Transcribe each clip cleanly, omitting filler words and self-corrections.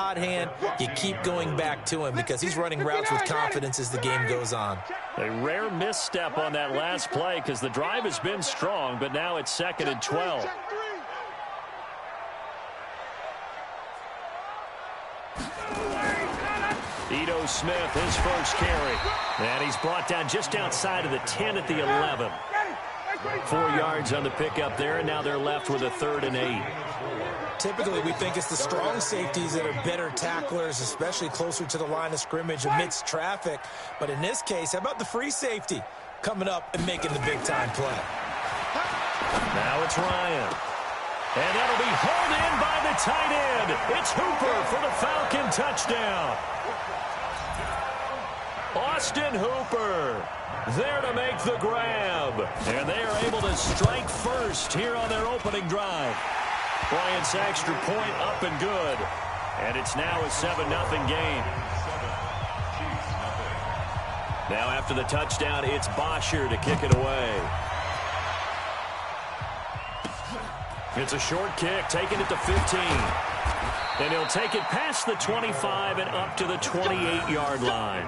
hot hand, you keep going back to him because he's running routes with confidence as the game goes on. A rare misstep on that last play because the drive has been strong, but now it's 2nd and 12. Ito Smith, his first carry. And he's brought down just outside of the 10 at the 11. 4 yards on the pickup there, and now they're left with a 3rd and 8. Typically, we think it's the strong safeties that are better tacklers, especially closer to the line of scrimmage amidst traffic. But in this case, how about the free safety coming up and making the big-time play? Now it's Ryan. And that'll be hauled in by the tight end. It's Hooper for the Falcon touchdown. Austin Hooper there to make the grab. And they are able to strike first here on their opening drive. Bryant's extra point up and good. And it's now a 7-0 game. Now after the touchdown, it's Bosher to kick it away. It's a short kick, taking it to 15. And he'll take it past the 25 and up to the 28-yard line.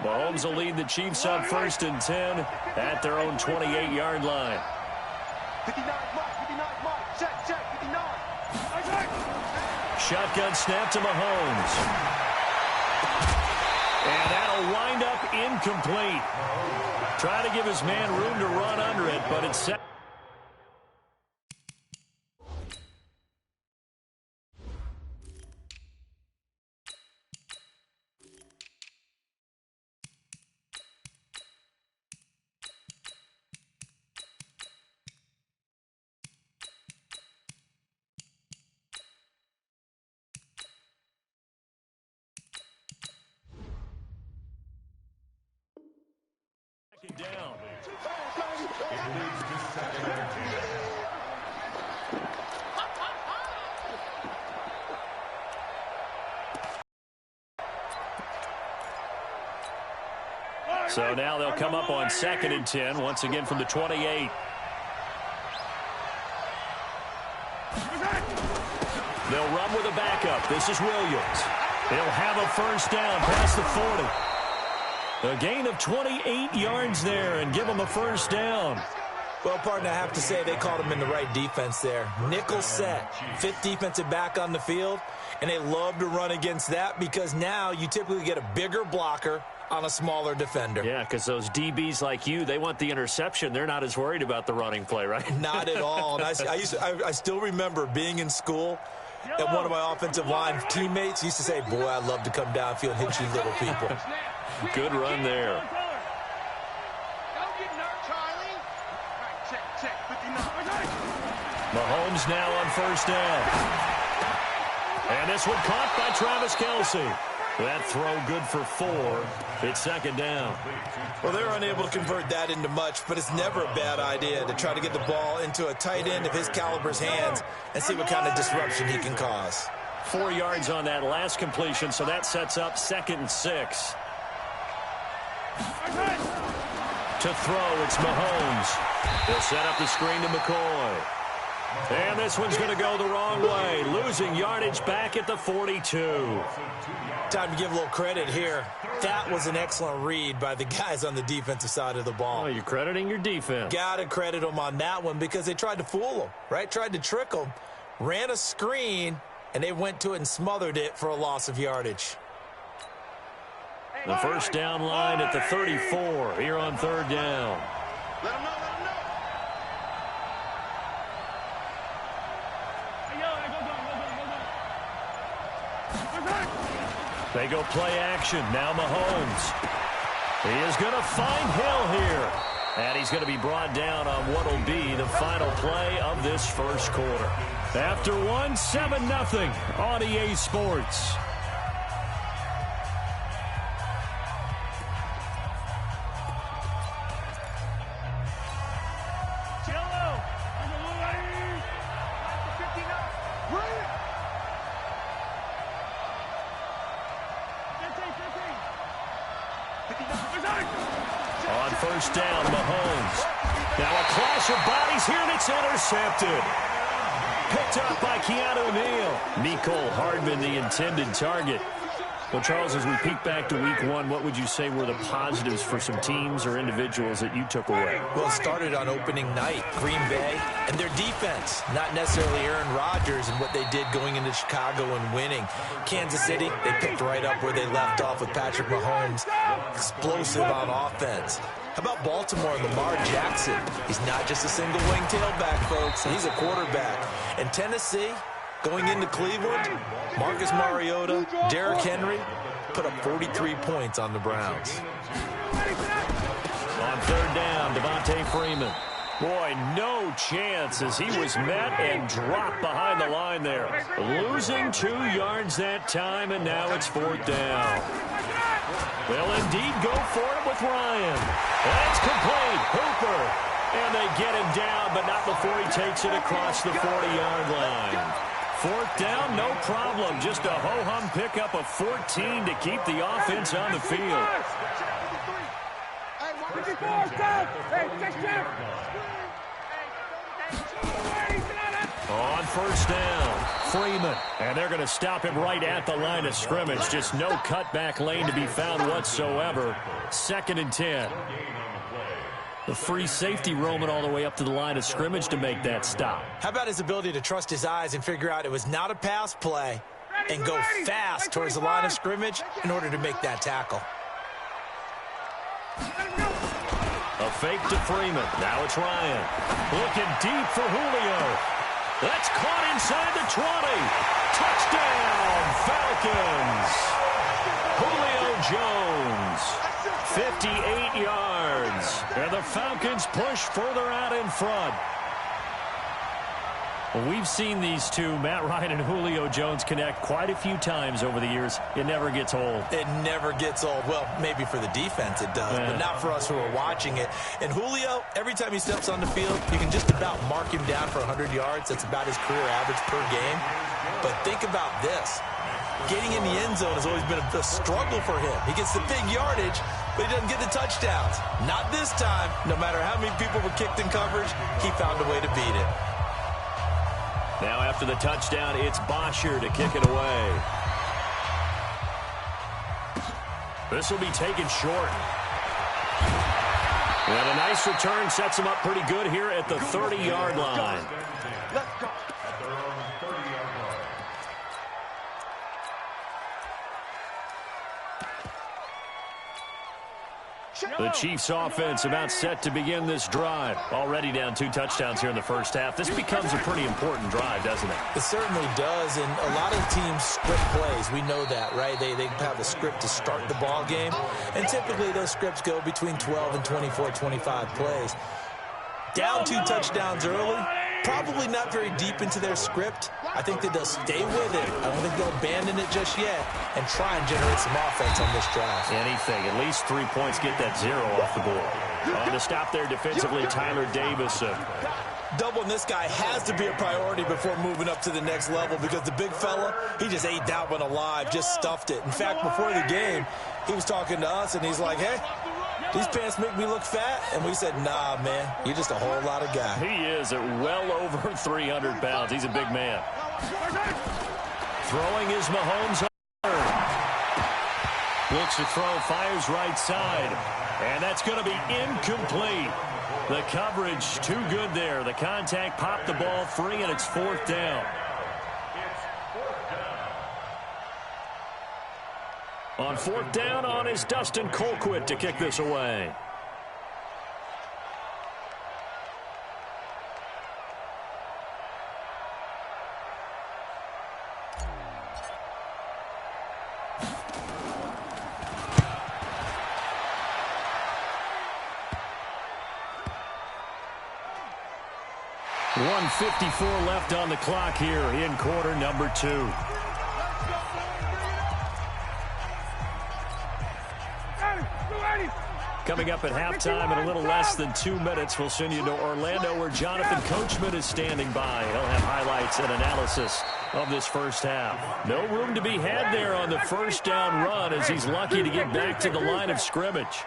Mahomes will lead the Chiefs on 1st and 10 at their own 28-yard line. 59, check, 59. Shotgun snap to Mahomes. And that'll wind up incomplete. Try to give his man room to run under it, but it's set. Down. So now they'll come up on 2nd and 10, once again from the 28. They'll run with a backup. This is Williams. They'll have a first down past the 40. A gain of 28 yards there and give them a first down. Well, partner, I have to say they called him in the right defense there. Nickel set, 5th defensive back on the field, and they love to run against that because now you typically get a bigger blocker on a smaller defender. Yeah, because those DBs like you, they want the interception. They're not as worried about the running play, right? Not at all. And I still remember being in school, and one of my offensive line teammates used to say, boy, I'd love to come downfield and hit you little people. Good run there. Mahomes now on first down. And this one caught by Travis Kelce. That throw good for 4. It's 2nd down. Well, they're unable to convert that into much, but it's never a bad idea to try to get the ball into a tight end of his caliber's hands and see what kind of disruption he can cause. 4 yards on that last completion, so that sets up 2nd and 6. To throw, it's Mahomes. He'll set up the screen to McCoy. And this one's going to go the wrong way. Losing yardage back at the 42. Time to give a little credit here. That was an excellent read by the guys on the defensive side of the ball. Oh, you're crediting your defense. Got to credit them on that one because they tried to fool them, right? Tried to trick them. Ran a screen, and they went to it and smothered it for a loss of yardage. The first down line at the 34 here on 3rd down. Let him know. They go play action. Now Mahomes. He is going to find Hill here. And he's going to be brought down on what will be the final play of this first quarter. After one, 7-0 on EA Sports. On first down, Mahomes. Now a clash of bodies here, and it's intercepted. Picked up by Keanu Neal. Mecole Hardman, the intended target. Well, Charles, as we peek back to week one, what would you say were the positives for some teams or individuals that you took away? Well, it started on opening night. Green Bay and their defense, not necessarily Aaron Rodgers and what they did going into Chicago and winning. Kansas City, they picked right up where they left off with Patrick Mahomes. Explosive on offense. How about Baltimore and Lamar Jackson? He's not just a single-wing tailback, folks. He's a quarterback. And Tennessee, going into Cleveland, Marcus Mariota, Derrick Henry put up 43 points on the Browns. On third down, Devontae Freeman. Boy, no chance as he was met and dropped behind the line there. Losing 2 yards that time, and now it's fourth down. They'll indeed go for it with Ryan. That's complete. Hooper. And they get him down, but not before he takes it across the 40-yard line. Fourth down, no problem. Just a ho-hum pickup of 14 to keep the offense on the field. On first down, Freeman. And they're going to stop him right at the line of scrimmage. Just no cutback lane to be found whatsoever. 2nd and 10. The free safety roaming all the way up to the line of scrimmage to make that stop. How about his ability to trust his eyes and figure out it was not a pass play and go fast towards the line of scrimmage in order to make that tackle. A fake to Freeman. Now it's Ryan. Looking deep for Julio. That's caught inside the 20. Touchdown, Falcons. Julio Jones. 58 yards. And the Falcons push further out in front. Well, we've seen these two, Matt Ryan and Julio Jones, connect quite a few times over the years. It never gets old. It never gets old. Well, maybe for the defense it does, but not for us who are watching it. And Julio, every time he steps on the field, you can just about mark him down for 100 yards. That's about his career average per game. But think about this. Getting in the end zone has always been a struggle for him. He gets the big yardage, but he doesn't get the touchdowns. Not this time. No matter how many people were kicked in coverage, he found a way to beat it. Now after the touchdown, it's Bosher to kick it away. This will be taken short. And a nice return sets him up pretty good here at the 30-yard line. Let's go. The Chiefs offense about set to begin this drive. Already down 2 touchdowns here in the first half. This becomes a pretty important drive, doesn't it? It certainly does, and a lot of teams script plays. We know that, right? They have a script to start the ball game, and typically those scripts go between 12 and 24, 25 plays. Down 2 touchdowns early, probably not very deep into their script. I think that they'll stay with it. I don't think they'll abandon it just yet and try and generate some offense on this drive. Anything. At least 3 points, get that 0 off the board. On the stop there defensively, Tyler Davis. Doubling this guy has to be a priority before moving up to the next level because the big fella, he just ate that one alive, just stuffed it. In fact, before the game, he was talking to us, and he's like, hey, these pants make me look fat. And we said, nah, man, you're just a whole lot of guy. He is at well over 300 pounds. He's a big man. Throwing is Mahomes. Looks to throw, fires right side. And that's going to be incomplete. The coverage too good there. The contact popped the ball free, and it's fourth down. On fourth down on is Dustin Colquitt to kick this away. 1:54 left on the clock here in quarter number 2. Coming up at halftime in a little less than 2 minutes, we'll send you to Orlando where Jonathan Coachman is standing by. He'll have highlights and analysis of this first half. No room to be had there on the first down run as he's lucky to get back to the line of scrimmage.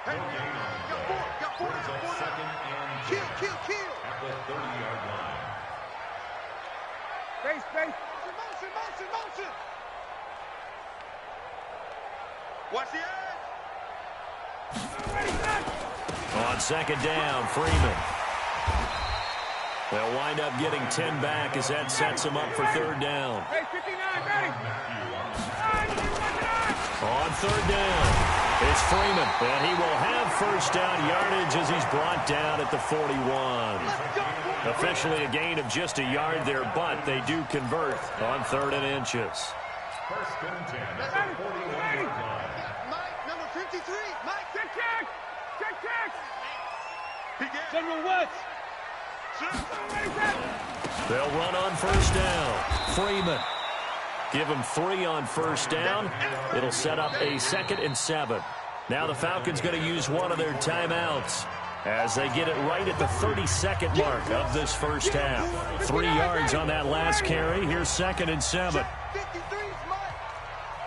Watch the edge. On second down, Freeman. They'll wind up getting 10 back as that sets them up for third down. On third down, it's Freeman, and he will have first down yardage as he's brought down at the 41. Officially a gain of just a yard there, but they do convert on 3rd and inches. First and 10 at the 41-yard line. Mike, number 53. Mike, check. General West. They'll run on first down. Freeman. Give him 3 on first down. It'll set up a 2nd and 7. Now the Falcons going to use one of their timeouts as they get it right at the 32nd mark of this first half. 3 yards on that last carry. Here's 2nd and 7. 53's Mike.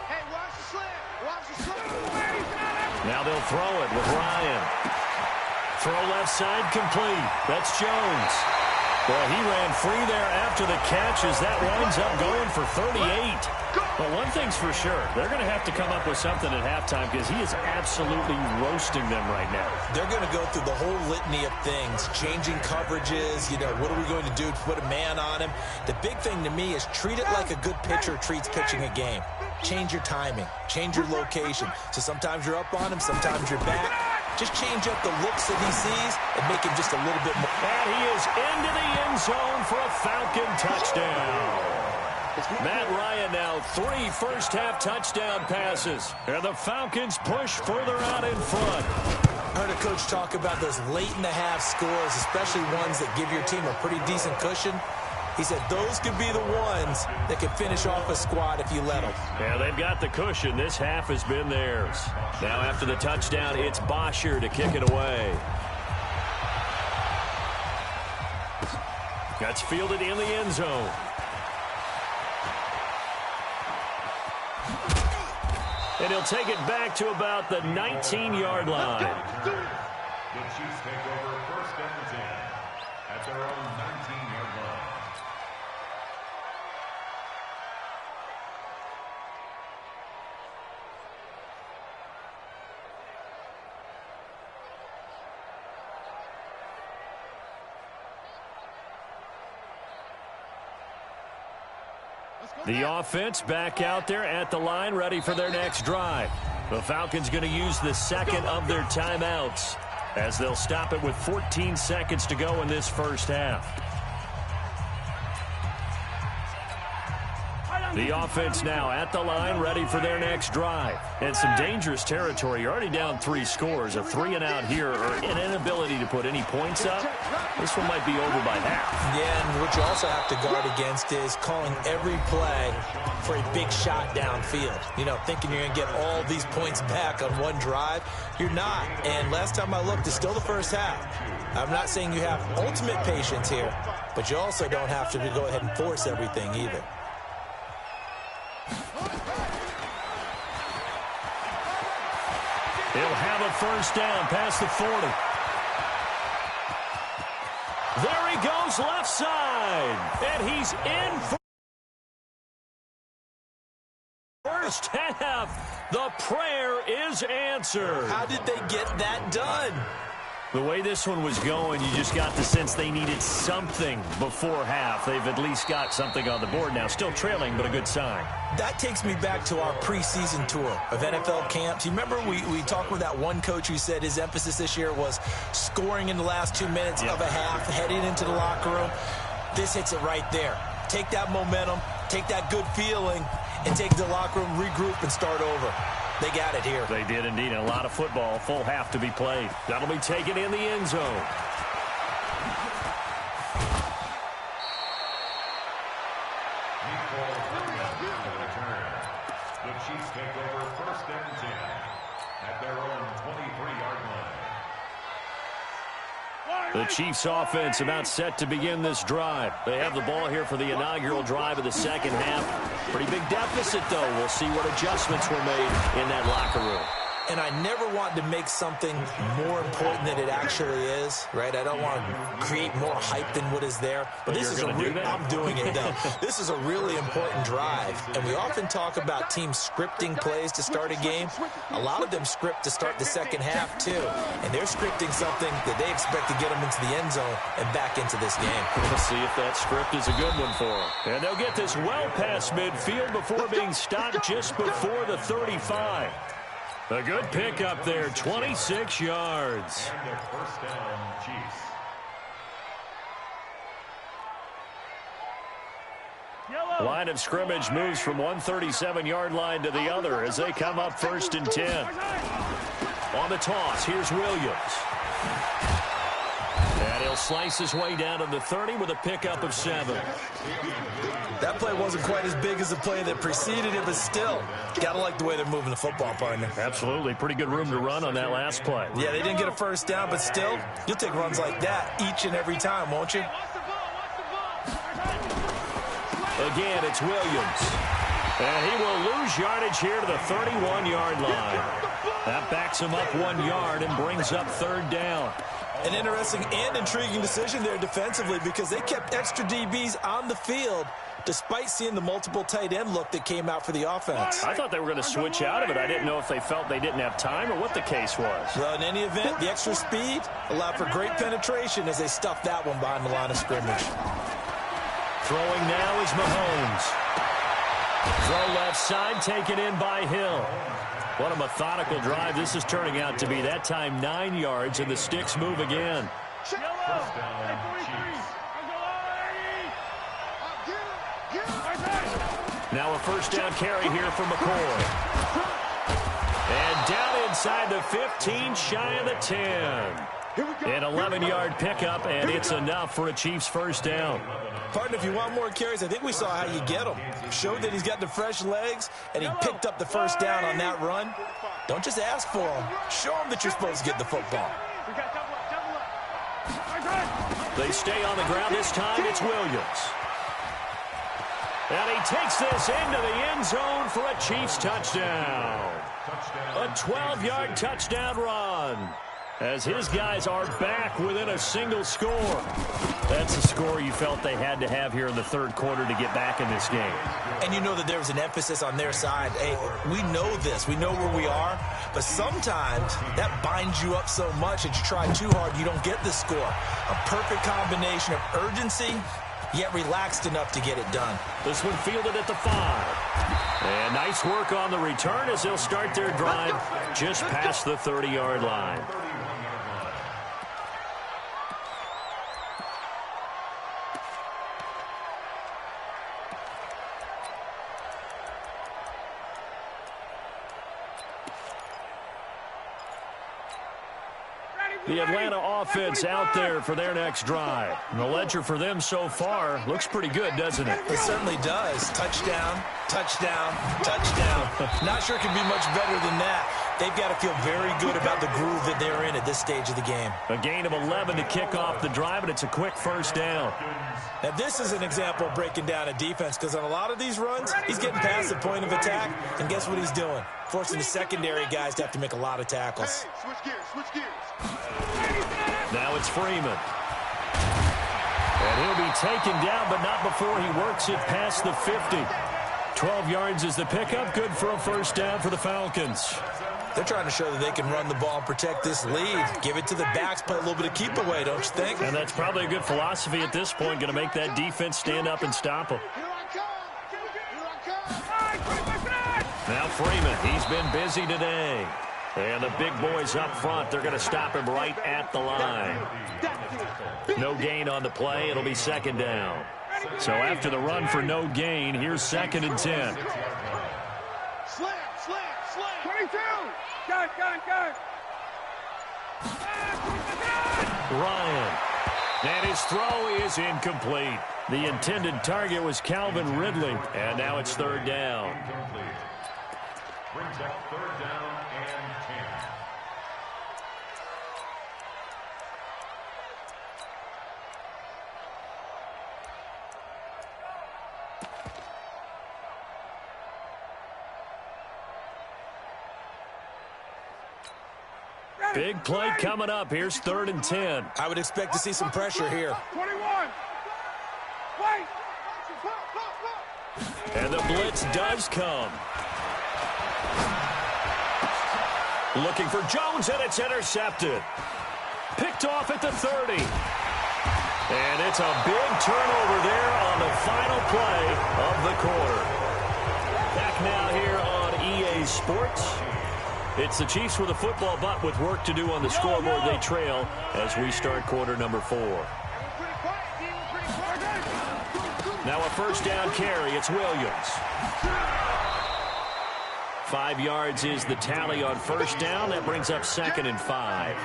Hey, watch the slant. Now they'll throw it with Ryan. Throw left side complete. That's Jones. Well, he ran free there after the catch as that winds up going for 38. But one thing's for sure, they're going to have to come up with something at halftime because he is absolutely roasting them right now. They're going to go through the whole litany of things, changing coverages, what are we going to do to put a man on him? The big thing to me is treat it like a good pitcher treats pitching a game. Change your timing, change your location. So sometimes you're up on him, sometimes you're back. Just change up the looks that he sees and make him just a little bit more. And he is into the end zone for a Falcon touchdown. Matt Ryan now 3 first-half touchdown passes. And the Falcons push further out in front. I heard a coach talk about those late-in-the-half scores, especially ones that give your team a pretty decent cushion. He said those could be the ones that could finish off a squad if you let them. Yeah, they've got the cushion. This half has been theirs. Now after the touchdown, it's Bosher to kick it away. That's fielded in the end zone. And he'll take it back to about the 19-yard line. The Chiefs take over 1st and 10 at their own 19-yard line. The offense back out there at the line, ready for their next drive. The Falcons going to use the 2nd of their timeouts as they'll stop it with 14 seconds to go in this first half. The offense now at the line, ready for their next drive. And some dangerous territory. You're already down 3 scores. A 3-and-out here or an inability to put any points up. This one might be over by half. Yeah, and what you also have to guard against is calling every play for a big shot downfield. Thinking you're going to get all these points back on one drive. You're not. And last time I looked, it's still the first half. I'm not saying you have ultimate patience here, but you also don't have to go ahead and force everything either. He'll have a first down past the 40. There he goes left side. And he's in for first half. The prayer is answered. How did they get that done? The way this one was going, you just got the sense they needed something before half. They've at least got something on the board now. Still trailing, but a good sign. That takes me back to our preseason tour of NFL camps. You remember we talked with that one coach who said his emphasis this year was scoring in the last 2 minutes of a half, heading into the locker room. This hits it right there. Take that momentum, take that good feeling, and take the locker room, regroup, and start over. They got it here. They did indeed. A lot of football, full half to be played. That'll be taken in the end zone. take over first and 10 at their own 23-yard line. The Chiefs offense about set to begin this drive. They have the ball here for the inaugural drive of the second half. Pretty big deficit, though. We'll see what adjustments were made in that locker room. And I never want to make something more important than it actually is, right? I don't want to create more hype than what is there. But this is I'm doing it, though. This is a really important drive. And we often talk about teams scripting plays to start a game. A lot of them script to start the second half, too. And they're scripting something that they expect to get them into the end zone and back into this game. We'll see if that script is a good one for them. And they'll get this well past midfield before being stopped just before the 35. A good pick up there, 26 yards. And a first down, Chiefs. Line of scrimmage moves from one 37-yard line to the other as they come up first and 10. On the toss, here's Williams. And he'll slice his way down to the 30 with a pickup of 7. That play wasn't quite as big as the play that preceded it, but still, got to like the way they're moving the football, partner. Absolutely. Pretty good room to run on that last play. Yeah, they didn't get a first down, but still, you'll take runs like that each and every time, won't you? Again, it's Williams. And he will lose yardage here to the 31-yard line. That backs him up 1 yard and brings up third down. An interesting and intriguing decision there defensively because they kept extra DBs on the field despite seeing the multiple tight end look that came out for the offense. I thought they were going to switch out of it. I didn't know if they felt they didn't have time or what the case was. Well, in any event, the extra speed allowed for great penetration as they stuffed that one behind the line of scrimmage. Throwing now is Mahomes. Throw left side, taken in by Hill. What a methodical drive this is turning out to be. That time 9 yards, and the sticks move again. First down, Chiefs. Now a first down carry here for McCoy. And down inside the 15, shy of the 10. An 11-yard pickup, and it's enough for a Chiefs first down. Partner, if you want more carries, I think we saw how you get them. Showed that he's got the fresh legs, and he picked up the first down on that run. Don't just ask for them. Show them that you're supposed to get the football. They stay on the ground. This time it's Williams. And he takes this into the end zone for a Chiefs touchdown. A 12-yard touchdown run, as his guys are back within a single score. That's a score you felt they had to have here in the third quarter to get back in this game. And you know that there was an emphasis on their side. Hey, we know this. We know where we are. But sometimes that binds you up so much that you try too hard, you don't get the score. A perfect combination of urgency, yet relaxed enough to get it done. This one fielded at the 5. And nice work on the return as they'll start their drive just past the 30-yard line. The Atlanta offense out there for their next drive. And the ledger for them so far looks pretty good, doesn't it? It certainly does. Touchdown, touchdown, touchdown. Not sure it can be much better than that. They've got to feel very good about the groove that they're in at this stage of the game. A gain of 11 to kick off the drive, and it's a quick first down. Now, this is an example of breaking down a defense because on a lot of these runs, he's getting past the point of attack, and guess what he's doing? Forcing the secondary guys to have to make a lot of tackles. Hey, switch gears, switch gears. Now it's Freeman. And he'll be taken down, but not before he works it past the 50. 12 yards is the pickup. Good for a first down for the Falcons. They're trying to show that they can run the ball and protect this lead. Give it to the backs, play a little bit of keep away, don't you think? And that's probably a good philosophy at this point, going to make that defense stand up and stop them. Here I come. Now Freeman, he's been busy today. And the big boys up front, they're going to stop him right at the line. No gain on the play. It'll be second down. So after the run for no gain, here's second and 10. Slam, slam, slam. 22. Got. Ryan. And his throw is incomplete. The intended target was Calvin Ridley. And now it's third down. Brings up 3rd down and 10. Big play coming up. Here's 3rd and 10. I would expect to see some pressure here. 21. Wait. And the blitz does come. Looking for Jones, and it's intercepted. Picked off at the 30. And it's a big turnover there on the final play of the quarter. Back now here on EA Sports. It's the Chiefs with a football, but with work to do on the scoreboard. They trail as we start quarter number 4. Now a 1st down carry. It's Williams. 5 yards is the tally on 1st down. That brings up 2nd and 5.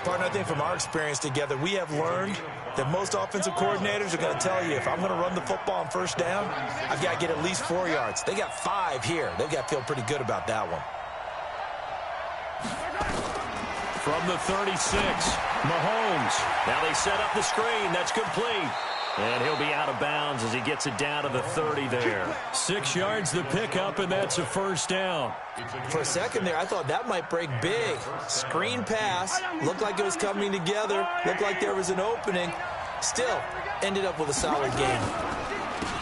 Partner, I think from our experience together, we have learned that most offensive coordinators are going to tell you, if I'm going to run the football on 1st down, I've got to get at least 4 yards. They got 5 here. They've got to feel pretty good about that one. From the 36, Mahomes. Now they set up the screen. That's complete. And he'll be out of bounds as he gets it down to the 30 there. 6 yards the pickup, and that's a 1st down. For a second there, I thought that might break big. Screen pass. Looked like it was coming together. Looked like there was an opening. Still, ended up with a solid game.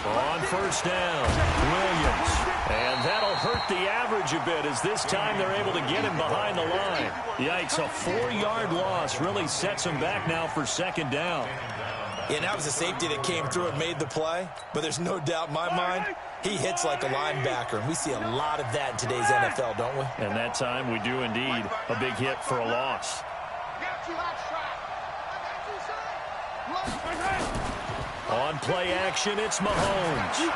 On 1st down, Williams. And that'll hurt the average a bit as this time they're able to get him behind the line. Yikes, a 4-yard loss really sets him back now for 2nd down. Yeah, and that was a safety that came through and made the play. But there's no doubt in my mind, he hits like a linebacker. And we see a lot of that in today's NFL, don't we? And that time we do indeed. A big hit for a loss. On play action, it's Mahomes.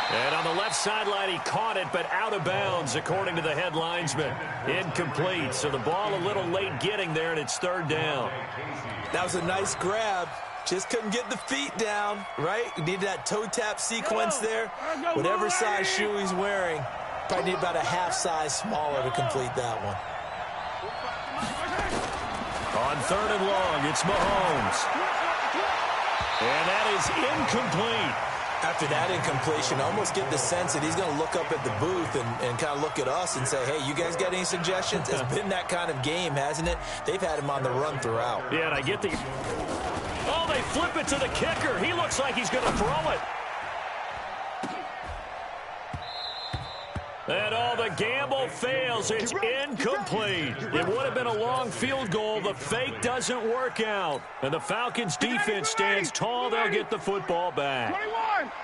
And on the left sideline, he caught it, but out of bounds, according to the head linesman. Incomplete, so the ball a little late getting there, and it's 3rd down. That was a nice grab. Just couldn't get the feet down, right? You needed that toe tap sequence there. Whatever size shoe he's wearing, probably need about a half size smaller to complete that one. On 3rd and long, it's Mahomes. And that is incomplete. After that incompletion, I almost get the sense that he's going to look up at the booth and kind of look at us and say, hey, you guys got any suggestions? It's been that kind of game, hasn't it? They've had him on the run throughout. Yeah, and I get the... Oh, they flip it to the kicker. He looks like he's going to throw it. And the gamble fails. It's incomplete. It would have been a long field goal. The fake doesn't work out. And the Falcons defense stands tall. They'll get the football back.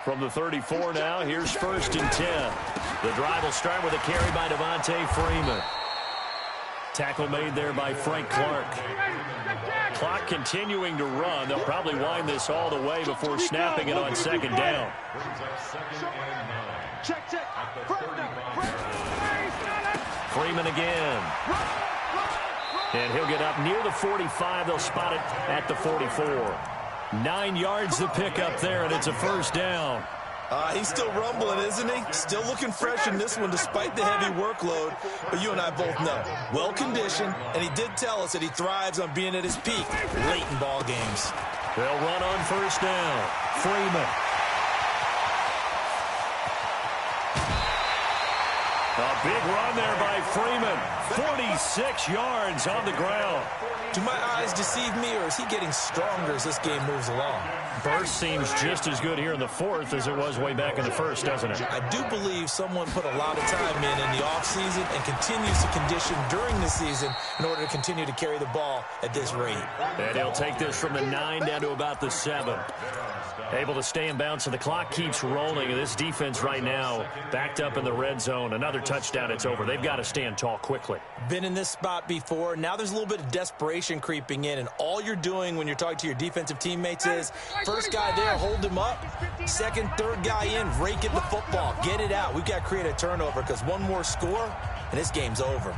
From the 34 now, here's 1st and 10. The drive will start with a carry by Devontae Freeman. Tackle made there by Frank Clark. Clock continuing to run. They'll probably wind this all the way before snapping it on 2nd down. Check. Freeman again. And he'll get up near the 45. They'll spot it at the 44. 9 yards to pick up there, and it's a 1st down. He's still rumbling, isn't he? Still looking fresh in this one despite the heavy workload. But you and I both know, well-conditioned, and he did tell us that he thrives on being at his peak late in ball games. They'll run on 1st down. Freeman. A big run there by Freeman. 46 yards on the ground. Do my eyes deceive me, or is he getting stronger as this game moves along? Burst seems just as good here in the 4th as it was way back in the 1st, doesn't it? I do believe someone put a lot of time in the offseason and continues to condition during the season in order to continue to carry the ball at this rate. And he'll take this from the 9 down to about the 7. Able to stay in bounds, so the clock keeps rolling. And this defense right now backed up in the red zone. Another touchdown, it's over. They've got to stand tall quickly. Been in this spot before. Now there's a little bit of desperation creeping in, and all you're doing when you're talking to your defensive teammates is first guy there, hold him up. Second, third guy in, rake at the football. Get it out. We've got to create a turnover because one more score, and this game's over.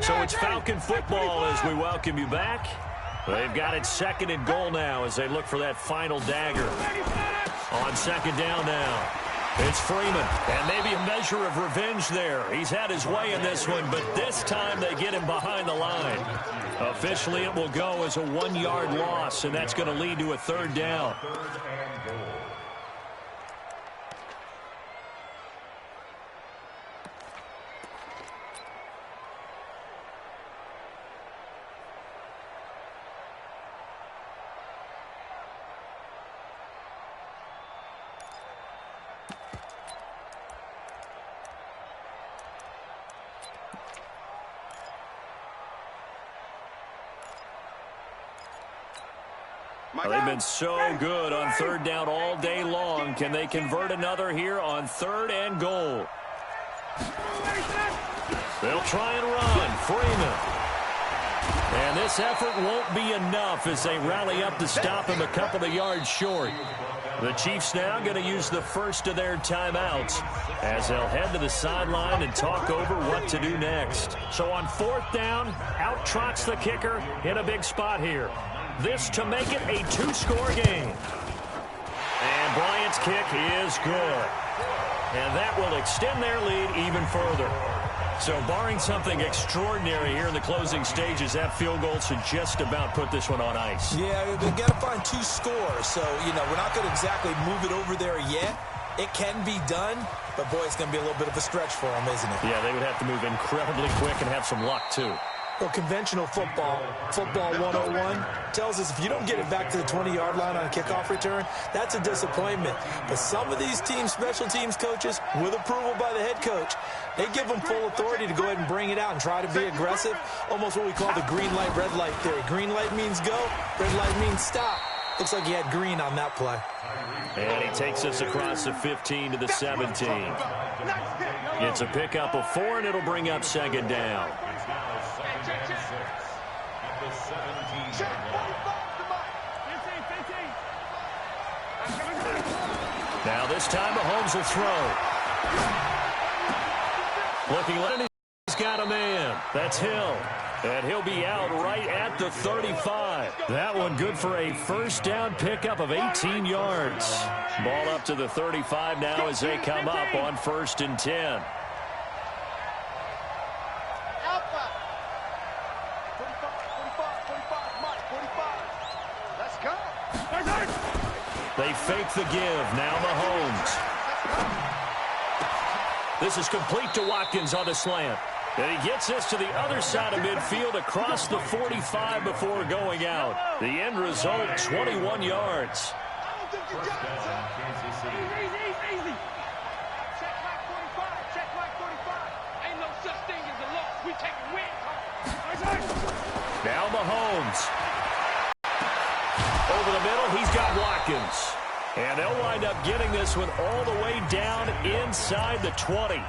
So it's Falcon football as we welcome you back. They've got it 2nd and goal now as they look for that final dagger. on second down now. It's Freeman, and maybe a measure of revenge there. He's had his way in this one, but this time they get him behind the line. Officially, it will go as a 1-yard loss, and that's going to lead to a third down. They've been so good on third down all day long. Can they convert another here on 3rd and goal? They'll try and run. Freeman. And this effort won't be enough as they rally up to stop him a couple of yards short. The Chiefs now going to use the first of their timeouts as they'll head to the sideline and talk over what to do next. So on 4th down, out trots the kicker in a big spot here. This to make it a 2-score game. And Bryant's kick is good. And that will extend their lead even further. So barring something extraordinary here in the closing stages, that field goal should just about put this one on ice. Yeah, they've got to find 2 scores. So, we're not going to exactly move it over there yet. It can be done, but, boy, it's going to be a little bit of a stretch for them, isn't it? Yeah, they would have to move incredibly quick and have some luck, too. Well, conventional football 101, tells us if you don't get it back to the 20-yard line on a kickoff return, that's a disappointment. But some of these teams, special teams coaches, with approval by the head coach, they give them full authority to go ahead and bring it out and try to be aggressive, almost what we call the green light, red light theory. Green light means go, red light means stop. Looks like he had green on that play. And he takes us across the 15 to the 17. It's a pickup of 4, and it'll bring up second down. Now this time Mahomes will throw. Looking like he's got a man. That's Hill. And he'll be out right at the 35. That one good for a first down pickup of 18 yards. Ball up to the 35 now as they come up on 1st and 10. They fake the give. Now Mahomes. This is complete to Watkins on the slant. And he gets this to the other side of midfield across the 45 before going out. The end result, 21 yards. Easy. Check like 45. Check like 45. Ain't no such thing as a loss. We taking wins home. Now Mahomes. Over the middle, he's got Watkins. And they'll wind up getting this one all the way down inside the 20.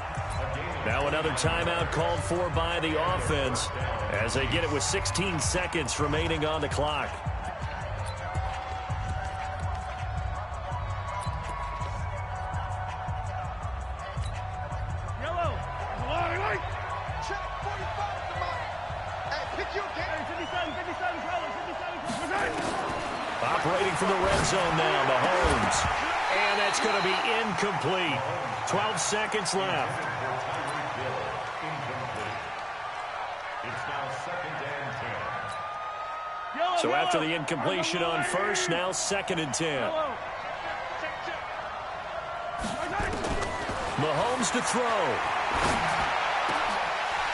Now another timeout called for by the offense as they get it with 16 seconds remaining on the clock. Yellow. Check 45. Hey, pick your game. 57. Operating from the red zone now, Mahomes. And that's going to be incomplete. 12 seconds left. So after the incompletion on first, now 2nd and 10. Mahomes to throw.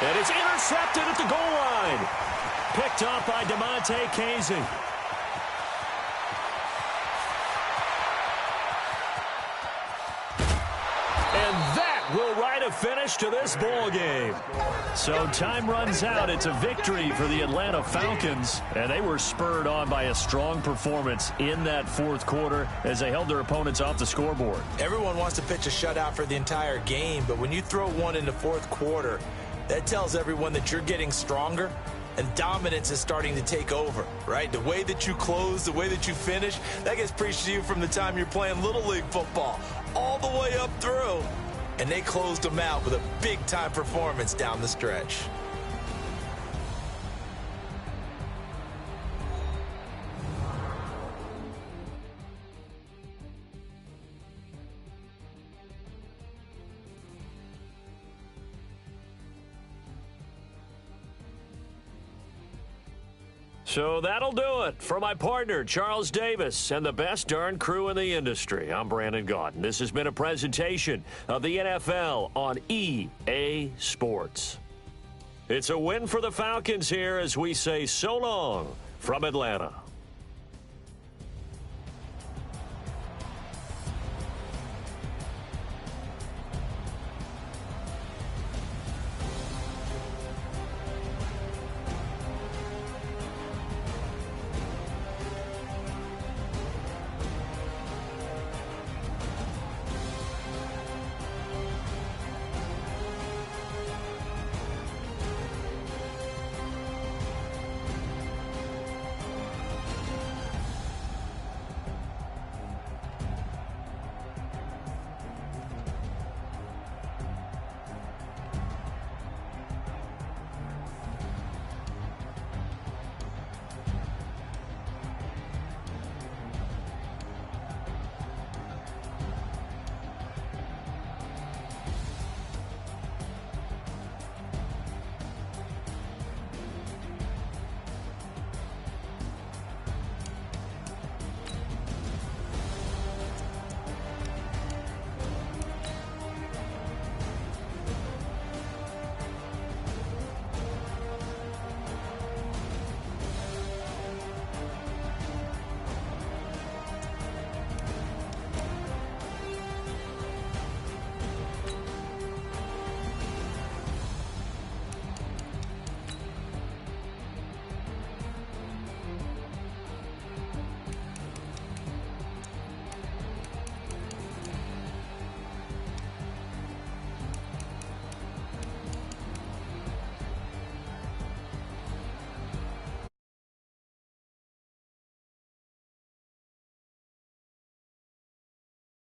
And it's intercepted at the goal line. Picked up by DeMonte Casey. Will write a finish to this ball game. So time runs out. It's a victory for the Atlanta Falcons, and they were spurred on by a strong performance in that 4th quarter as they held their opponents off the scoreboard. Everyone wants to pitch a shutout for the entire game, but when you throw one in the 4th quarter, that tells everyone that you're getting stronger and dominance is starting to take over, right? The way that you close, the way that you finish, that gets preached to you from the time you're playing Little League football all the way up through. And they closed them out with a big-time performance down the stretch. So that'll do it. For my partner, Charles Davis, and the best darn crew in the industry, I'm Brandon Gaudin. This has been a presentation of the NFL on EA Sports. It's a win for the Falcons here as we say so long from Atlanta.